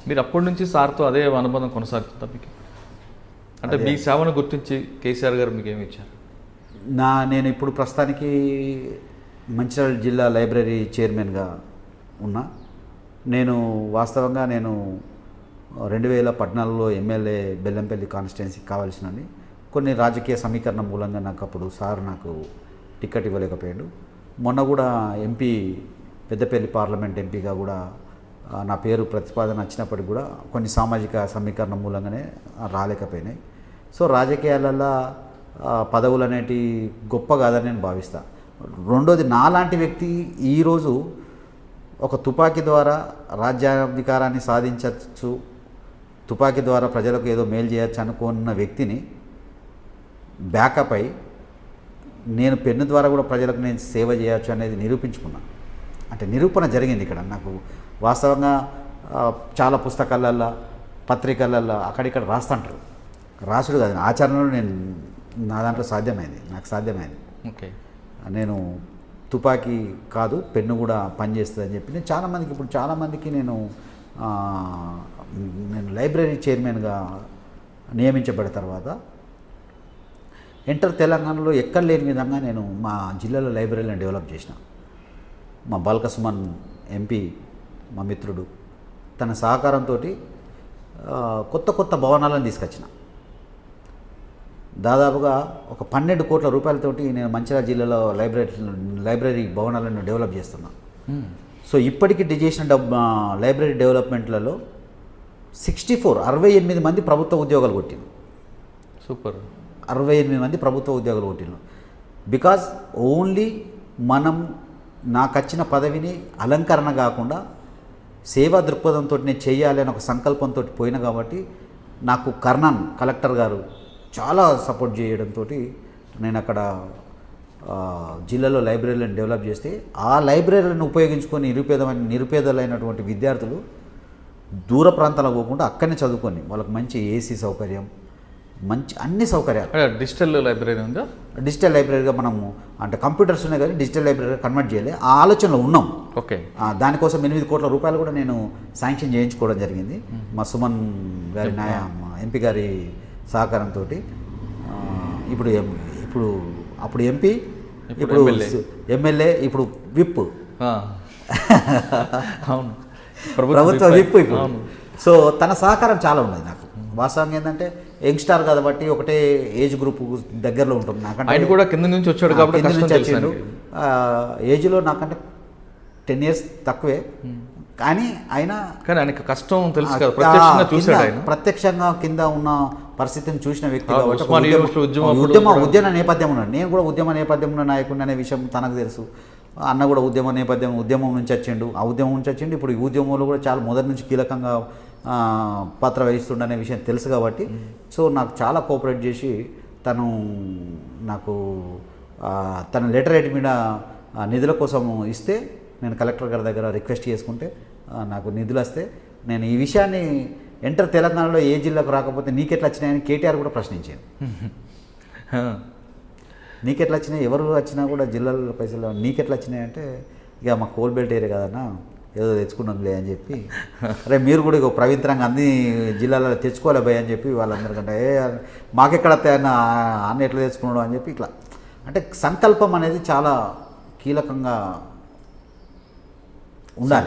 మీరు అప్పటి నుంచి సార్తో అదే అనుబంధం కొనసాగుతుందా మీకు? అంటే మీ సేవను గుర్తించి కేసీఆర్ గారు మీకు ఏమి ఇచ్చారు? నేను ఇప్పుడు ప్రస్తుతానికి మంచిర్యాల జిల్లా లైబ్రరీ చైర్మన్గా ఉన్నా. నేను వాస్తవంగా 2014లో ఎమ్మెల్యే బెల్లంపల్లి కాన్స్టిట్యున్సీకి కావాల్సినవి కొన్ని రాజకీయ సమీకరణ మూలంగా నాకు టికెట్ ఇవ్వలేకపోయాడు. మొన్న కూడా ఎంపీ పెద్దపల్లి పార్లమెంట్ ఎంపీగా కూడా నా పేరు ప్రతిపాదన వచ్చినప్పటికి కూడా కొన్ని సామాజిక సమీకరణ మూలంగానే రాలేకపోయినాయి. సో రాజకీయాలలో పదవులు అనేటి గొప్ప కాదని నేను భావిస్తాను. రెండోది, నాలాంటి వ్యక్తి ఈరోజు ఒక తుపాకీ ద్వారా రాజ్యాధికారాన్ని సాధించవచ్చు, తుపాకీ ద్వారా ప్రజలకు ఏదో మేలు చేయొచ్చు అనుకున్న వ్యక్తిని బ్యాకప్ అయి నేను పెన్ను ద్వారా కూడా ప్రజలకు నేను సేవ చేయొచ్చు అనేది నిరూపించుకున్నాను. అంటే నిరూపణ జరిగింది ఇక్కడ. నాకు వాస్తవంగా చాలా పుస్తకాలల్లో పత్రికలల్లో అక్కడిక్కడ రాస్తుంటారు, రాసుడు కాదు, ఆచరణలో నా దాంట్లో నాకు సాధ్యమైంది. ఓకే, నేను తుపాకీ కాదు పెన్ను కూడా పనిచేస్తుంది అని చెప్పి నేను చాలామందికి నేను లైబ్రరీ చైర్మన్గా నియమించబడిన తర్వాత తెలంగాణలో ఎక్కడ లేని విధంగా నేను మా జిల్లాలో లైబ్రరీలను డెవలప్ చేసిన. మా బాల్క సుమన్ ఎంపీ మా మిత్రుడు తన సహకారంతో కొత్త భవనాలను తీసుకొచ్చిన. దాదాపుగా ఒక 12 కోట్ల రూపాయలతోటి నేను మంచిర్యాల జిల్లాలో లైబ్రరీ భవనాలను డెవలప్ చేస్తున్నా. సో ఇప్పటికి చేసిన లైబ్రరీ డెవలప్మెంట్లలో 68 మంది ప్రభుత్వ ఉద్యోగాలు కొట్టిను. సూపర్. 68 మంది ప్రభుత్వ ఉద్యోగాలు కొట్టిను. బికాజ్ ఓన్లీ మనం నాకు వచ్చిన పదవిని అలంకరణ కాకుండా సేవా దృక్పథంతో నేను చేయాలి అని ఒక సంకల్పంతో పోయిన కాబట్టి నాకు కర్ణన్ కలెక్టర్ గారు చాలా సపోర్ట్ చేయడంతో నేను అక్కడ జిల్లాలో లైబ్రరీలను డెవలప్ చేస్తే ఆ లైబ్రరీలను ఉపయోగించుకొని నిరుపేదలైనటువంటి విద్యార్థులు దూర ప్రాంతాలకు పోకుండా అక్కడనే చదువుకొని వాళ్ళకి మంచి ఏసీ సౌకర్యం, మంచి అన్ని సౌకర్యాలు. డిజిటల్ లైబ్రరీ ఉందా? డిజిటల్ లైబ్రరీగా మనము అంటే కంప్యూటర్స్ ఉన్నాయి కానీ డిజిటల్ లైబ్రరీగా కన్వర్ట్ చేయాలి, ఆ ఆలోచనలో ఉన్నాం. ఓకే, దానికోసం 8 కోట్ల రూపాయలు కూడా నేను శాంక్షన్ చేయించుకోవడం జరిగింది మా సుమన్ గారి ఎంపీ గారి సహకారంతో. అప్పుడు ఎంపీ, ఇప్పుడు ఎమ్మెల్యే, ఇప్పుడు విప్, ప్రభుత్వ విప్ ఇప్పుడు. సో తన సహకారం చాలా ఉన్నది నాకు. వాస్తవంగా ఏంటంటే యంగ్స్టార్ కాబట్టి ఒకటే ఏజ్ గ్రూప్ దగ్గరలో ఉంటుంది. నాకంటే ఆయన కూడా కింద నుంచి వచ్చాడు కాబట్టి వచ్చాడు. ఏజ్లో నాకంటే 10 years తక్కువే, కానీ ఆయనకు కష్టం తెలుసు కదా, ప్రత్యక్షంగా కింద ఉన్న పరిస్థితిని చూసిన వ్యక్తి ఉద్యమ నేపథ్యం ఉన్నాడు. నేను కూడా ఉద్యమ నేపథ్యం ఉన్న నాయకుడిని అనే విషయం తనకు తెలుసు. అన్న కూడా ఉద్యమం నుంచి వచ్చిండు. ఇప్పుడు ఈ ఉద్యమంలో కూడా చాలా మొదటి నుంచి కీలకంగా పాత్ర వహిస్తుండనే విషయం తెలుసు కాబట్టి సో నాకు చాలా కోఆపరేట్ చేసి నాకు తన లెటర్ రైట్ మీద నిధుల కోసం ఇస్తే నేను కలెక్టర్ గారి దగ్గర రిక్వెస్ట్ చేసుకుంటే నాకు నిధులు వస్తే నేను ఈ విషయాన్ని తెలంగాణలో ఏ జిల్లాకు రాకపోతే నీకెట్లా వచ్చినాయని కేటీఆర్ కూడా ప్రశ్నించాను. నీకెట్లా వచ్చినాయి, ఎవరు వచ్చినా కూడా జిల్లాలో పైసలు నీకెట్లా వచ్చినాయంటే ఇక మా కోల్బెల్ట్ ఏరియా కదన్నా ఏదో తెచ్చుకున్నాంలే అని చెప్పి, అరే మీరు కూడా ఇక ప్రవిత్రంగా అన్ని జిల్లాలలో తెచ్చుకోలే భయ అని చెప్పి వాళ్ళందరికంటే మాకెక్కడ అన్న ఎట్లా తెచ్చుకున్నాడు అని చెప్పి ఇట్లా. అంటే సంకల్పం అనేది చాలా కీలకంగా ఉండాలి.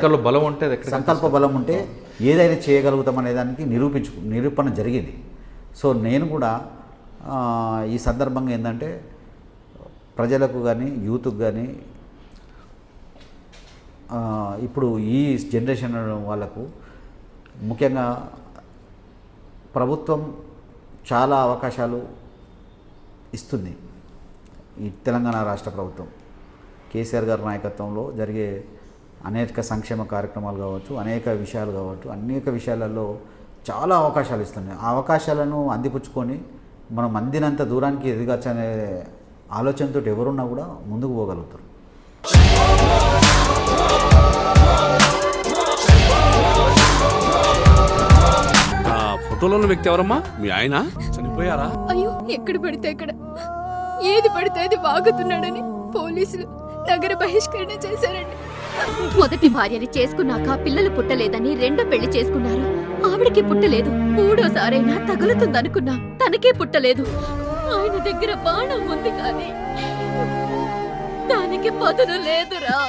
సంకల్ప బలం ఉంటే ఏదైనా చేయగలుగుతాం అనే దానికి నిరూపణ జరిగింది. సో నేను కూడా ఈ సందర్భంగా ఏంటంటే ప్రజలకు కానీ యూత్కి కానీ ఇప్పుడు ఈ జనరేషన్ వాళ్ళకు ముఖ్యంగా ప్రభుత్వం చాలా అవకాశాలు ఇస్తుంది. ఈ తెలంగాణ రాష్ట్ర ప్రభుత్వం కేసీఆర్ గారి నాయకత్వంలో జరిగే అనేక సంక్షేమ కార్యక్రమాలు కావచ్చు, అనేక విషయాలు కావచ్చు, అనేక విషయాలలో చాలా అవకాశాలు ఇస్తుంది. ఆ అవకాశాలను అందిపుచ్చుకొని మనం అందినంత దూరానికి ఎదగచ్చు అనే ఆలోచనతో ఎవరున్నా కూడా ముందుకు పోగలుగుతారు. ఫోటోలో ఉన్న వ్యక్తి ఎవరమ్మా? మీ ఆయన చనిపోయారా? అయ్యో, ఎక్కడ పడితే అక్కడ, ఏది పడితే అది వాగుతున్నాడని పోలీసులు నగర బహిష్కరణ చేశారండి. మొదటి భార్యని చేసుకున్నాక పిల్లలు పుట్టలేదని రెండో పెళ్లి చేసుకున్నారు. ఆవిడకి పుట్టలేదు. మూడోసారైనా తగులుతుందనుకున్నా, తనకే పుట్టలేదు. ఆయన దగ్గర బాణం ఉంది కానీ దానికి పదును లేదురా.